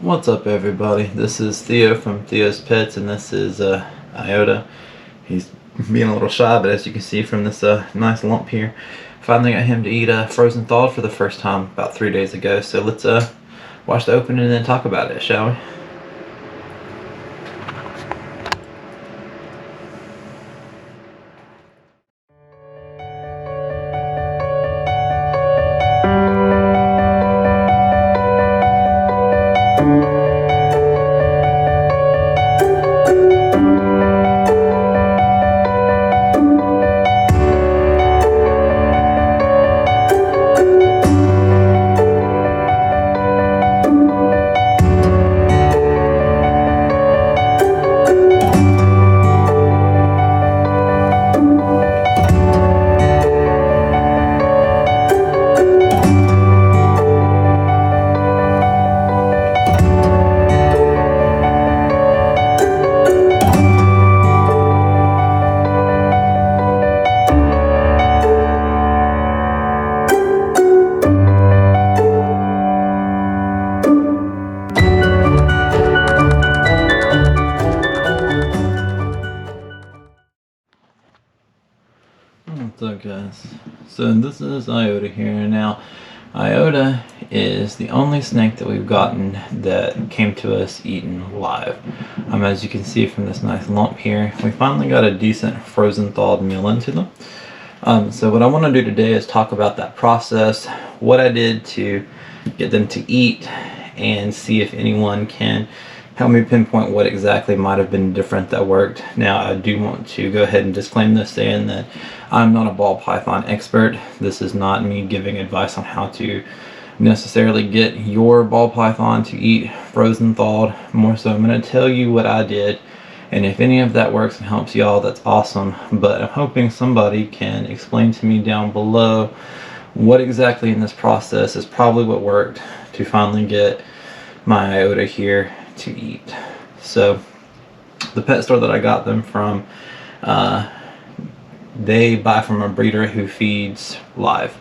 What's up, everybody? This is Theo from Theo's Pets, and this is Iota. He's being a little shy, but as you can see from this nice lump here, finally got him to eat frozen thawed for the first time about 3 days ago. So let's watch the opening and then talk about it, shall we? What's up, guys? So this is Iota here. Now, Iota is the only snake that we've gotten that came to us eaten live. As you can see from this nice lump here, we finally got a decent frozen thawed meal into them. So what I want to do today is talk about that process, what I did to get them to eat, and see if anyone can help me pinpoint what exactly might have been different that worked. Now, I do want to go ahead and disclaim this, saying that I'm not a ball python expert. This is not me giving advice on how to necessarily get your ball python to eat frozen thawed. More so, I'm going to tell you what I did, and if any of that works and helps y'all, that's awesome. But I'm hoping somebody can explain to me down below what exactly in this process is probably what worked to finally get my Aoda here to eat. So the pet store that I got them from, they buy from a breeder who feeds live.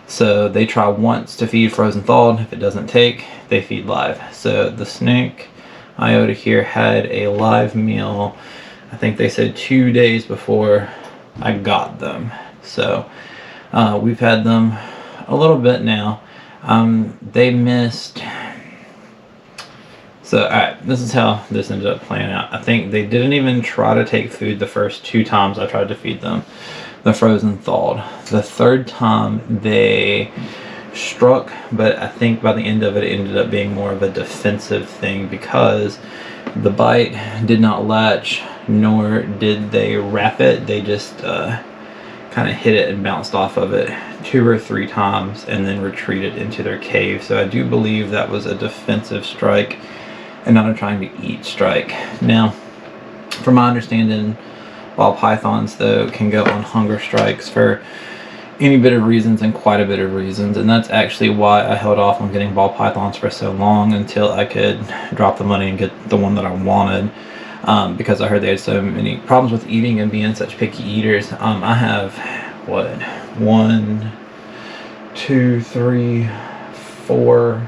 So they try once to feed frozen thawed. If it doesn't take, they feed live. So the snake Iota here had a live meal, I think they said 2 days before I got them. So we've had them a little bit now. They missed. So, alright, this is how this ended up playing out. I think they didn't even try to take food the first 2 times I tried to feed them the frozen thawed. The third time they struck, but I think by the end of it, it ended up being more of a defensive thing because the bite did not latch, nor did they wrap it. They just kind of hit it and bounced off of it 2 or 3 times and then retreated into their cave. So I do believe that was a defensive strike and not a trying to eat strike. Now, from my understanding, ball pythons though can go on hunger strikes for any bit of reasons and quite a bit of reasons, and that's actually why I held off on getting ball pythons for so long until I could drop the money and get the one that I wanted, because I heard they had so many problems with eating and being such picky eaters. I have, what, 1, 2, 3, 4,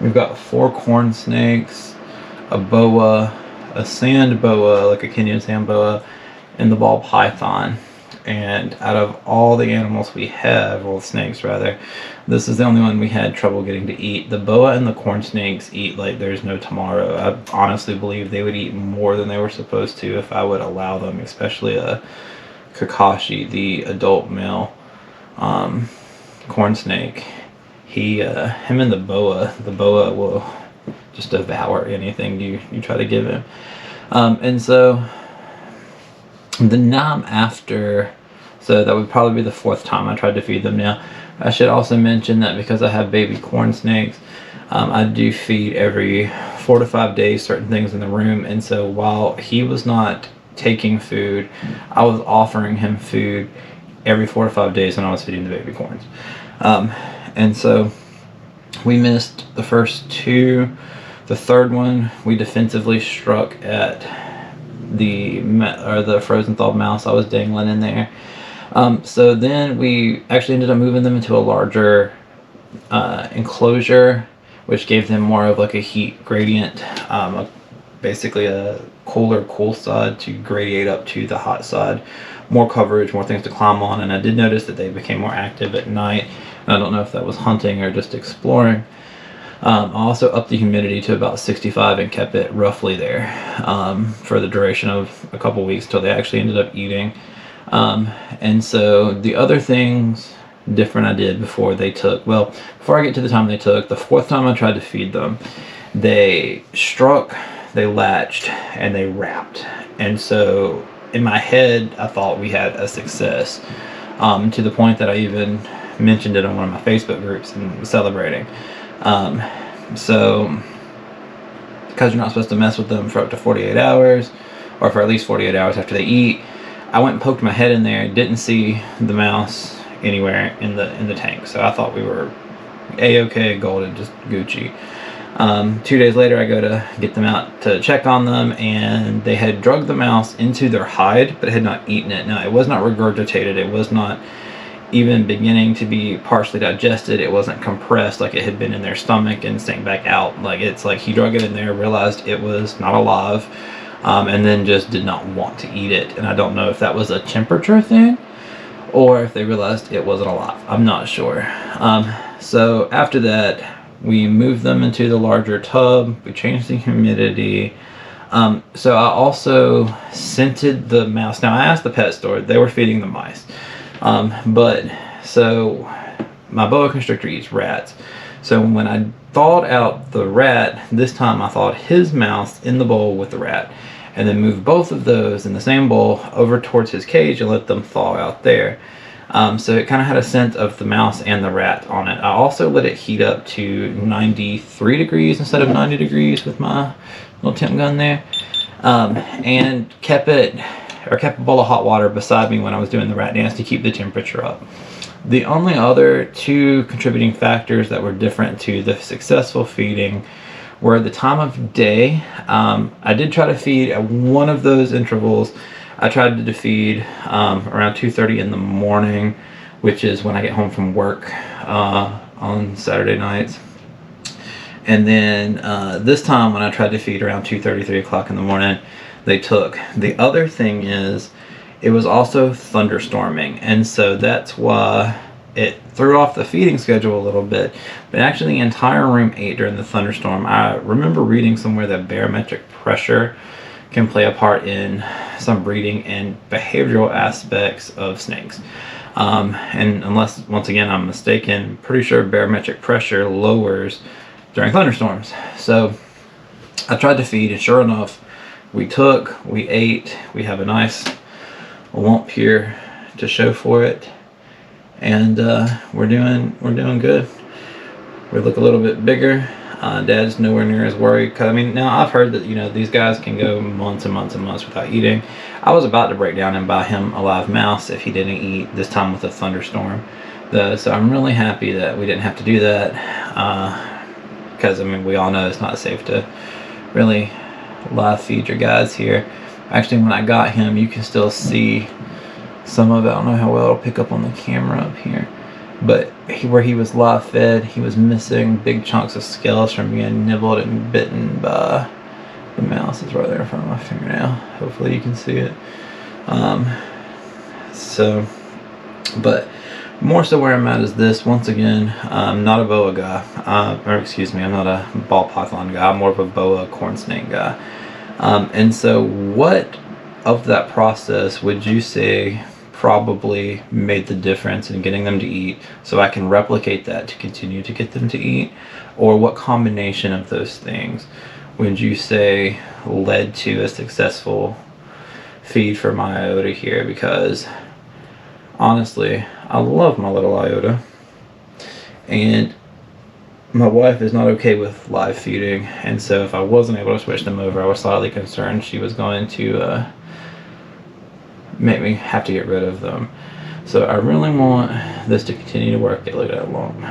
we've got 4 corn snakes, a boa, a sand boa, like a Kenyan sand boa, and the ball python. And out of all the animals we have, well, snakes rather, this is the only one we had trouble getting to eat. The boa and the corn snakes eat like there's no tomorrow. I honestly believe they would eat more than they were supposed to if I would allow them, especially a Kakashi, the adult male corn snake. Him and the boa will just devour anything you try to give him. And so the time after, so that would probably be the 4th time I tried to feed them. Now, I should also mention that because I have baby corn snakes, I do feed every 4 to 5 days certain things in the room. And so while he was not taking food, I was offering him food every 4 to 5 days when I was feeding the baby corns. And so we missed the first 2. The third one, we defensively struck at the frozen thawed mouse I was dangling in there. So then we actually ended up moving them into a larger enclosure which gave them more of like a heat gradient, basically a cooler cool side to gradiate up to the hot side. More coverage, more things to climb on, and I did notice that they became more active at night. And I don't know if that was hunting or just exploring. I also upped the humidity to about 65 and kept it roughly there for the duration of a couple weeks till they actually ended up eating. And so the other things different I did before they took, well, before I get to the time they took, the fourth time I tried to feed them, they struck, they latched, and they wrapped. And so in my head, I thought we had a success, to the point that I even mentioned it on one of my Facebook groups and was celebrating. So because you're not supposed to mess with them for up to 48 hours or for at least 48 hours after they eat, I went and poked my head in there, didn't see the mouse anywhere in the tank. So I thought we were a-okay, golden, just Gucci. 2 days later, I go to get them out to check on them, and they had drugged the mouse into their hide, but had not eaten it. Now, it was not regurgitated. It was not even beginning to be partially digested. It wasn't compressed like it had been in their stomach and sank back out. Like, it's like he drug it in there, realized it was not alive, and then just did not want to eat it. And I don't know if that was a temperature thing or if they realized it wasn't alive. I'm not sure. So after that, we moved them into the larger tub. We changed the humidity. So I also scented the mouse. Now, I asked the pet store. They were feeding the mice. But so my boa constrictor eats rats. So when I thawed out the rat, this time I thawed his mouse in the bowl with the rat, and then moved both of those in the same bowl over towards his cage and let them thaw out there. So it kind of had a scent of the mouse and the rat on it. I also let it heat up to 93 degrees instead of 90 degrees with my little temp gun there, and kept a bowl of hot water beside me when I was doing the rat dance to keep the temperature up. The only other two contributing factors that were different to the successful feeding were the time of day. I did try to feed at one of those intervals. I tried to feed around 2:30 in the morning, which is when I get home from work on Saturday nights. And then this time when I tried to feed around 2:30, 3 o'clock in the morning, they took. The other thing is it was also thunderstorming, and so that's why it threw off the feeding schedule a little bit. But actually the entire room ate during the thunderstorm. I remember reading somewhere that barometric pressure can play a part in some breeding and behavioral aspects of snakes. And unless, once again, I'm mistaken, pretty sure barometric pressure lowers during thunderstorms. So I tried to feed, and sure enough, we ate, we have a nice lump here to show for it, and we're doing good. We look a little bit bigger. Dad's nowhere near as worried, because I mean, now I've heard that, you know, these guys can go months and months and months without eating. I was about to break down and buy him a live mouse if he didn't eat, this time with a thunderstorm. So I'm really happy that we didn't have to do that, because I mean, we all know it's not safe to really live feed your guys here. Actually, when I got him, you can still see some of it. I don't know how well it'll pick up on the camera up here, but where he was live fed, he was missing big chunks of scales from being nibbled and bitten by the mouse. It's right there in front of my fingernail. Hopefully you can see it. But more so where I'm at is this. Once again, I'm not a boa guy, or excuse me, I'm not a ball python guy. I'm more of a boa corn snake guy. And so what of that process would you say probably made the difference in getting them to eat, so I can replicate that to continue to get them to eat? Or what combination of those things would you say led to a successful feed for my Aoda here? Because honestly, I love my little Aoda, and my wife is not okay with live feeding, and so if I wasn't able to switch them over, I was slightly concerned she was going to make me have to get rid of them. So I really want this to continue to work out. Look at that long.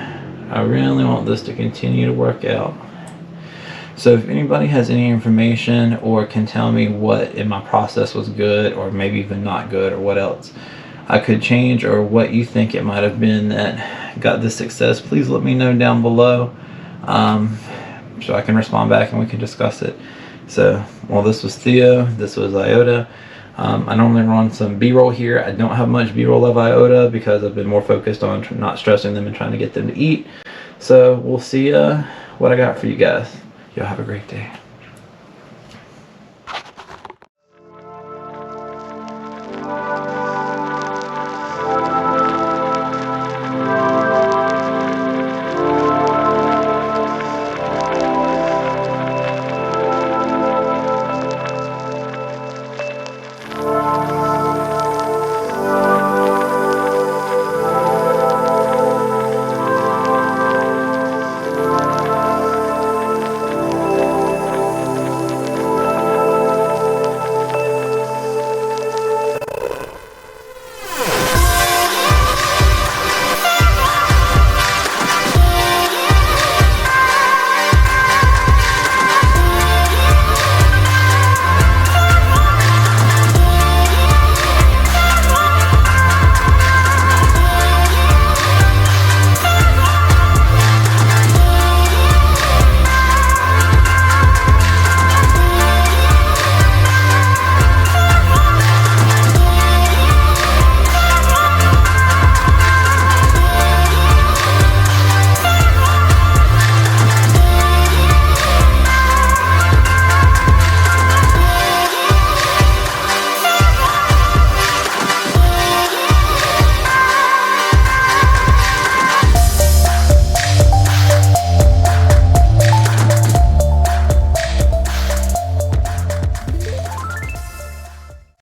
I really want this to continue to work out. So if anybody has any information or can tell me what in my process was good, or maybe even not good, or what else I could change, or what you think it might have been that got this success, please let me know down below. so I can respond back and we can discuss it. So, well, this was Theo, this was Aoda. I normally run some B-roll here. I don't have much B-roll of Aoda because I've been more focused on not stressing them and trying to get them to eat. So we'll see what I got for you guys. Y'all have a great day.